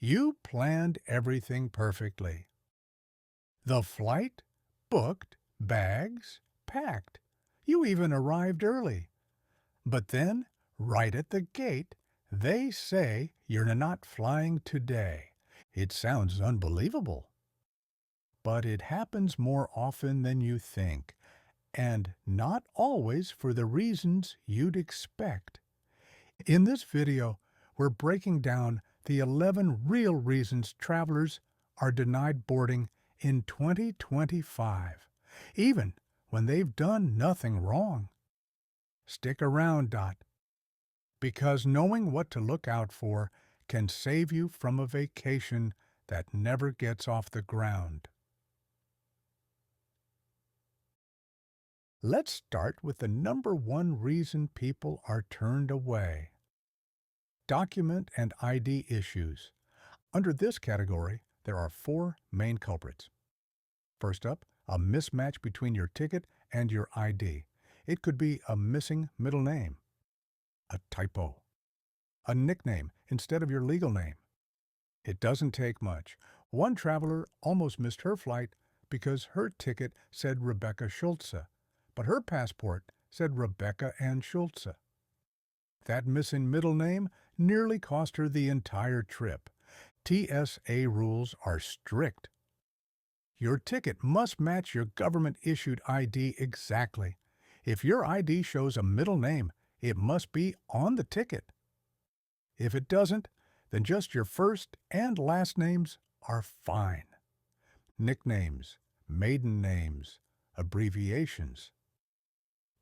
You planned everything perfectly. The flight booked, bags packed. You even arrived early. But then, right at the gate, they say you're not flying today. It sounds unbelievable, but it happens more often than you think, and not always for the reasons you'd expect. In this video, we're breaking down the 11 real reasons travelers are denied boarding in 2025, even when they've done nothing wrong. Stick around, because knowing what to look out for can save you from a vacation that never gets off the ground. Let's start with the number one reason people are turned away. Document and ID issues. Under this category, there are four main culprits. First up, a mismatch between your ticket and your ID. It could be a missing middle name, a typo, a nickname instead of your legal name. It doesn't take much. One traveler almost missed her flight because her ticket said Rebecca Schulze, but her passport said Rebecca Ann Schulze. That missing middle name nearly cost her the entire trip. TSA rules are strict. Your ticket must match your government-issued ID exactly. If your ID shows a middle name, it must be on the ticket. If it doesn't, then just your first and last names are fine. Nicknames, maiden names, abbreviations.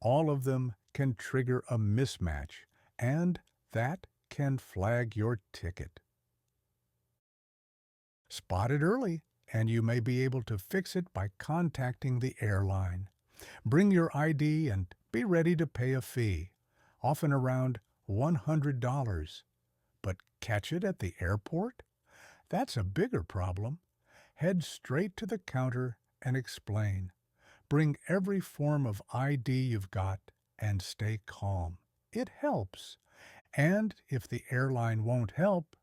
All of them can trigger a mismatch, and that can flag your ticket. Spot it early, and you may be able to fix it by contacting the airline. Bring your ID and be ready to pay a fee, often around $100. But catch it at the airport? That's a bigger problem. Head straight to the counter and explain. Bring every form of ID you've got and stay calm. It helps. And if the airline won't help,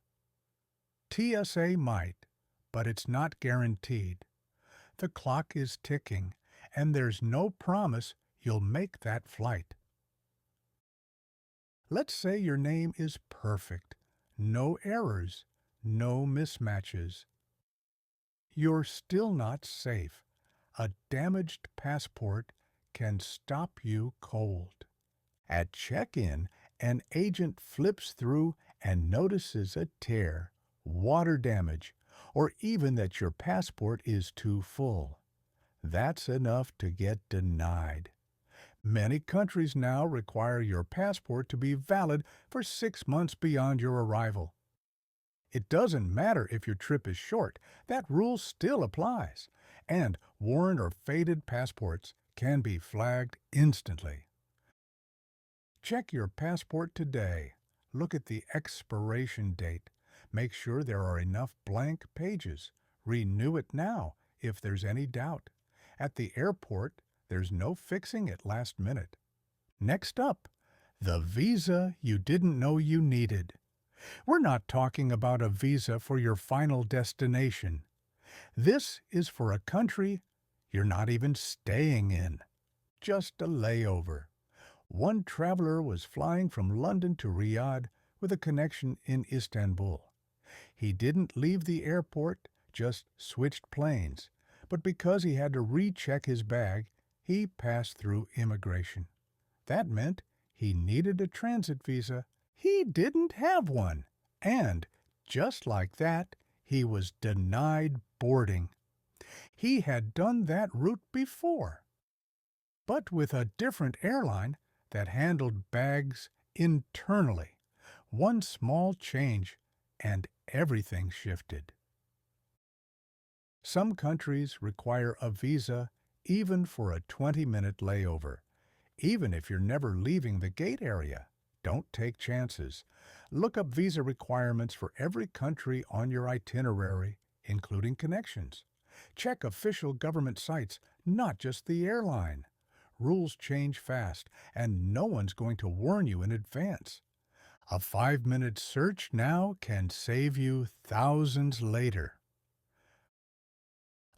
TSA might, but it's not guaranteed. The clock is ticking, and there's no promise you'll make that flight. Let's say your name is perfect. No errors, no mismatches. You're still not safe. A damaged passport can stop you cold. At check-in, an agent flips through and notices a tear, water damage, or even that your passport is too full. That's enough to get denied. Many countries now require your passport to be valid for 6 months beyond your arrival. It doesn't matter if your trip is short, that rule still applies, and worn or faded passports can be flagged instantly. Check your passport today. Look at the expiration date. Make sure there are enough blank pages. Renew it now if there's any doubt. At the airport, there's no fixing it last minute. Next up, the visa you didn't know you needed. We're not talking about a visa for your final destination. This is for a country you're not even staying in, just a layover. One traveler was flying from London to Riyadh with a connection in Istanbul. He didn't leave the airport, just switched planes, but because he had to recheck his bag, he passed through immigration. That meant he needed a transit visa. He didn't have one, and just like that, he was denied boarding. He had done that route before, but with a different airline that handled bags internally. One small change, and everything shifted. Some countries require a visa even for a 20-minute layover, even if you're never leaving the gate area. Don't take chances. Look up visa requirements for every country on your itinerary, including connections. Check official government sites, not just the airline. Rules change fast, and no one's going to warn you in advance. A 5-minute search now can save you thousands later.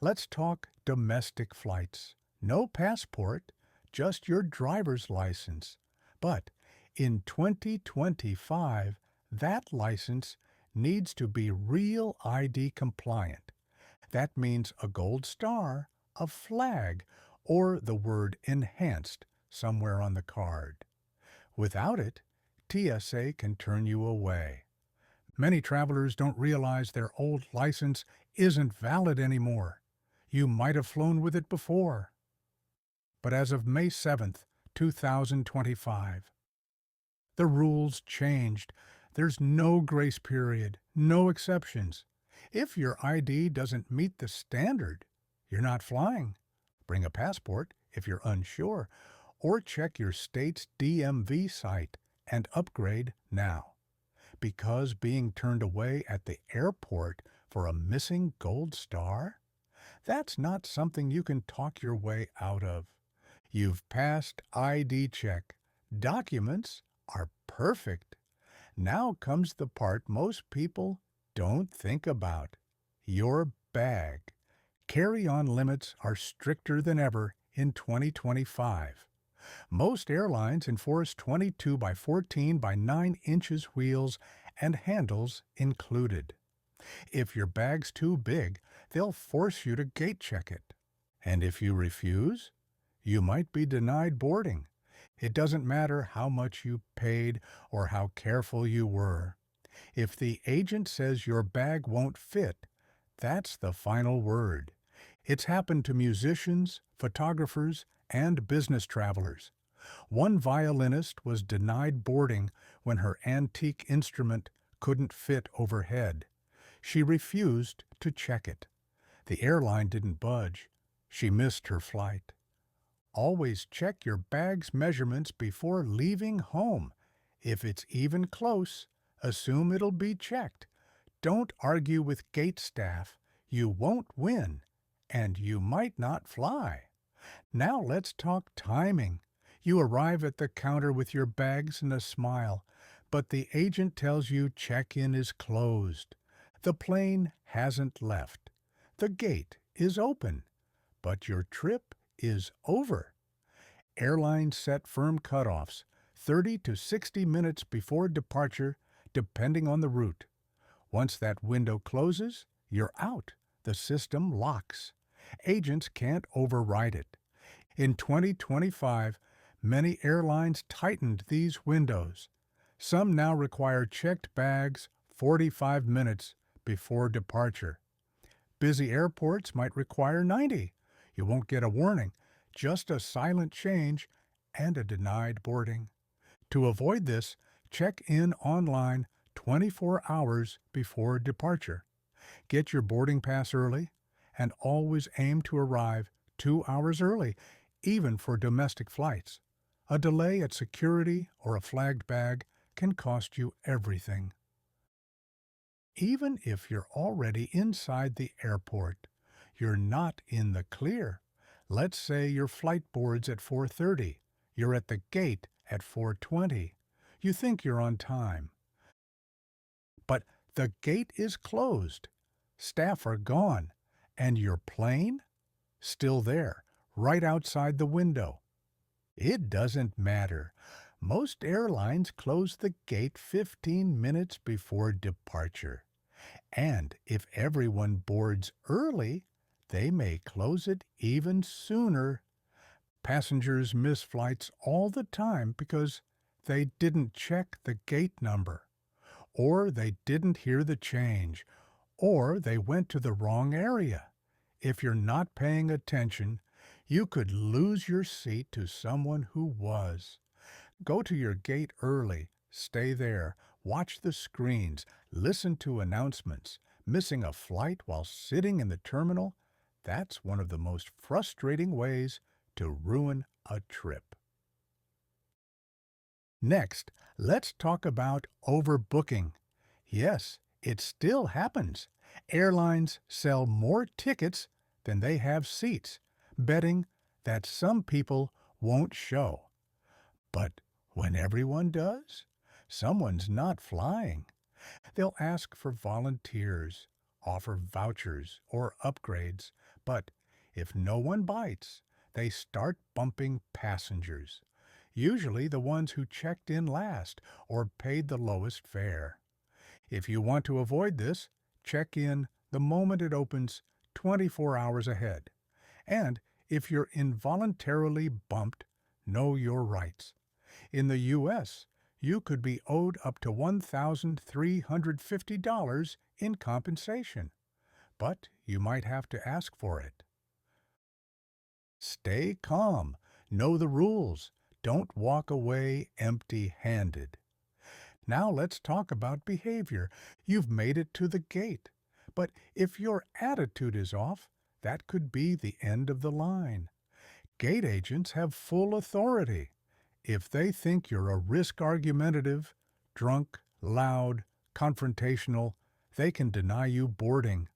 Let's talk domestic flights. No passport, just your driver's license. But in 2025, that license needs to be real ID compliant. That means a gold star, a flag, or the word enhanced somewhere on the card. Without it, TSA can turn you away. Many travelers don't realize their old license isn't valid anymore. You might have flown with it before. But as of May 7th, 2025, the rules changed. There's no grace period, no exceptions. If your ID doesn't meet the standard, you're not flying. Bring a passport if you're unsure, or check your state's DMV site and upgrade now. Because being turned away at the airport for a missing gold star? That's not something you can talk your way out of. You've passed ID check. Documents are perfect. Now comes the part most people don't think about. Your bag. Carry-on limits are stricter than ever in 2025. Most airlines enforce 22 by 14 by 9 inches wheels and handles included. If your bag's too big, they'll force you to gate check it. And if you refuse, you might be denied boarding. It doesn't matter how much you paid or how careful you were. If the agent says your bag won't fit, that's the final word. It's happened to musicians, photographers, and business travelers. One violinist was denied boarding when her antique instrument couldn't fit overhead. She refused to check it. The airline didn't budge. She missed her flight. Always check your bag's measurements before leaving home. If it's even close, assume it'll be checked. Don't argue with gate staff. You won't win, and you might not fly. Now let's talk timing. You arrive at the counter with your bags and a smile, but the agent tells you check-in is closed. The plane hasn't left. The gate is open, but your trip is over. Airlines set firm cutoffs, 30 to 60 minutes before departure, depending on the route. Once that window closes, you're out. The system locks. Agents can't override it. In 2025, many airlines tightened these windows. Some now require checked bags 45 minutes before departure. Busy airports might require 90. You won't get a warning, just a silent change and a denied boarding. To avoid this, check in online 24 hours before departure. Get your boarding pass early, and always aim to arrive 2 hours early, even for domestic flights. A delay at security or a flagged bag can cost you everything. Even if you're already inside the airport, you're not in the clear. Let's say your flight boards at 4:30. You're at the gate at 4:20. You think you're on time. But the gate is closed. Staff are gone. And your plane? Still there, right outside the window. It doesn't matter. Most airlines close the gate 15 minutes before departure. And if everyone boards early, they may close it even sooner. Passengers miss flights all the time because they didn't check the gate number, or they didn't hear the change, or they went to the wrong area. If you're not paying attention, you could lose your seat to someone who was. Go to your gate early, stay there, watch the screens, listen to announcements. Missing a flight while sitting in the terminal, that's one of the most frustrating ways to ruin a trip. Next, let's talk about overbooking. Yes, it still happens. Airlines sell more tickets than they have seats, betting that some people won't show. But when everyone does, someone's not flying. They'll ask for volunteers, offer vouchers or upgrades, but if no one bites, they start bumping passengers, usually the ones who checked in last or paid the lowest fare. If you want to avoid this, check in the moment it opens 24 hours ahead. And if you're involuntarily bumped, know your rights. In the U.S., you could be owed up to $1,350 in compensation, but you might have to ask for it. Stay calm. Know the rules. Don't walk away empty-handed. Now let's talk about behavior. You've made it to the gate. But if your attitude is off, that could be the end of the line. Gate agents have full authority. If they think you're a risk argumentative, drunk, loud, confrontational, they can deny you boarding.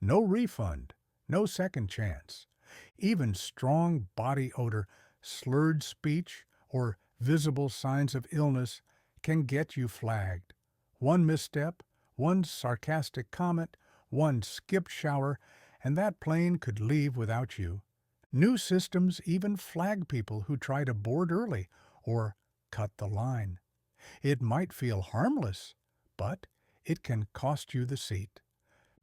No refund, no second chance. Even strong body odor, slurred speech, or visible signs of illness can get you flagged. One misstep, one sarcastic comment, one skipped shower, and that plane could leave without you. New systems even flag people who try to board early or cut the line. It might feel harmless, but it can cost you the seat.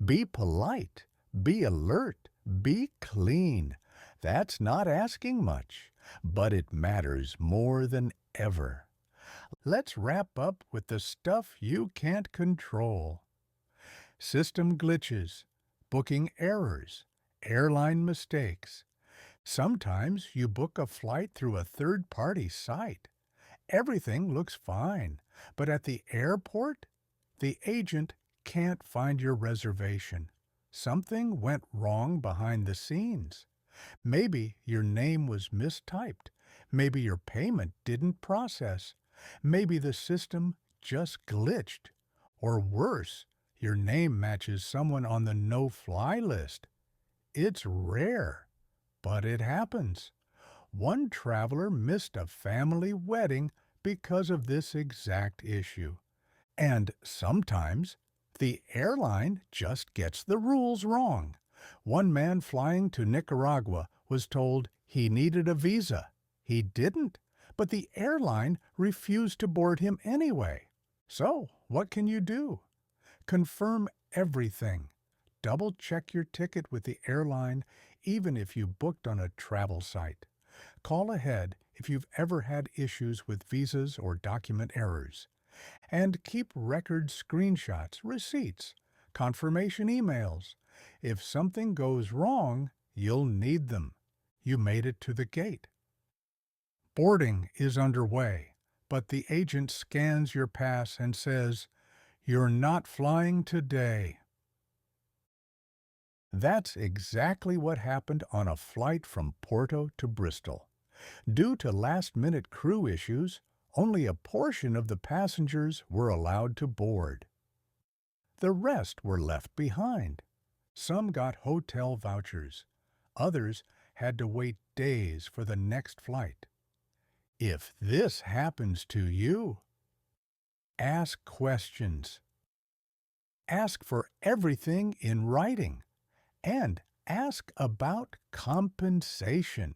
Be polite, be alert, be clean. That's not asking much, but it matters more than ever. Let's wrap up with the stuff you can't control. System glitches, booking errors, airline mistakes. Sometimes you book a flight through a third-party site. Everything looks fine, but at the airport, the agent can't find your reservation. Something went wrong behind the scenes. Maybe your name was mistyped. Maybe your payment didn't process. Maybe the system just glitched. Or worse, your name matches someone on the no-fly list. It's rare, but it happens. One traveler missed a family wedding because of this exact issue. And sometimes the airline just gets the rules wrong. One man flying to Nicaragua was told he needed a visa. He didn't, but the airline refused to board him anyway. So, what can you do? Confirm everything. Double-check your ticket with the airline, even if you booked on a travel site. Call ahead if you've ever had issues with visas or document errors. And keep record screenshots, receipts, confirmation emails. If something goes wrong, you'll need them. You made it to the gate. Boarding is underway, but the agent scans your pass and says, "You're not flying today." That's exactly what happened on a flight from Porto to Bristol. Due to last-minute crew issues, only a portion of the passengers were allowed to board. The rest were left behind. Some got hotel vouchers. Others had to wait days for the next flight. If this happens to you, ask questions. Ask for everything in writing. And ask about compensation.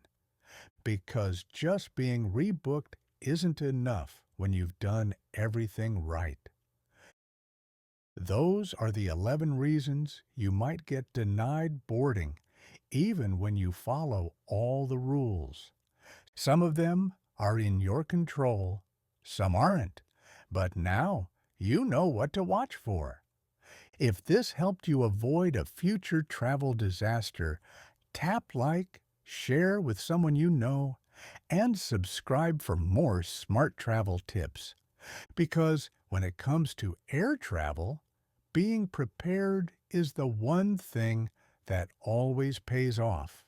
Because just being rebooked isn't enough when you've done everything right. Those are the 11 reasons you might get denied boarding, even when you follow all the rules. Some of them are in your control, some aren't, but now you know what to watch for. If this helped you avoid a future travel disaster, tap like, share with someone you know, and subscribe for more smart travel tips. Because when it comes to air travel, being prepared is the one thing that always pays off.